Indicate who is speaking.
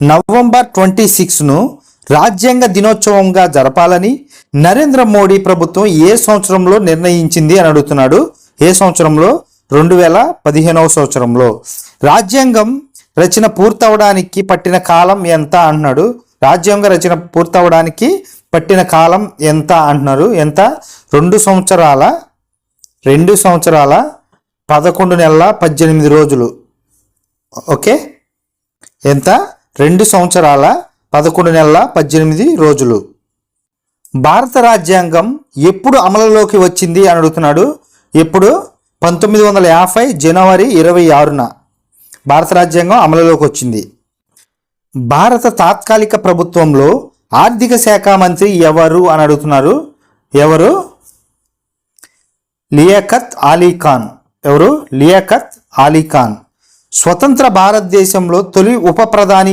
Speaker 1: November 26ను రాజ్యాంగ దినోత్సవంగా జరపాలని నరేంద్ర మోడీ ప్రభుత్వం ఏ సంవత్సరంలో నిర్ణయించింది అని అడుగుతున్నాడు. ఏ సంవత్సరంలో? 2015వ సంవత్సరంలో. రాజ్యాంగం రచన పూర్తవడానికి పట్టిన కాలం ఎంత అంటున్నాడు. రాజ్యాంగ రచన పూర్తవడానికి పట్టిన కాలం ఎంత అంటున్నారు. ఎంత? 2 సంవత్సరాల 11 నెలల 18 రోజులు. ఓకే, ఎంత? 2 సంవత్సరాల 11 నెలల 18 రోజులు. భారత రాజ్యాంగం ఎప్పుడు అమలులోకి వచ్చింది అని అడుగుతున్నాడు. ఎప్పుడు? 1950 జనవరి 26న భారత రాజ్యాంగం అమలులోకి వచ్చింది. భారత తాత్కాలిక ప్రభుత్వంలో ఆర్థిక శాఖ మంత్రి ఎవరు అని అడుగుతున్నారు. ఎవరు? లియాఖత్ అలీ ఖాన్. ఎవరు? లియాఖత్ అలీ ఖాన్. స్వతంత్ర భారతదేశంలో తొలి ఉప ప్రధాని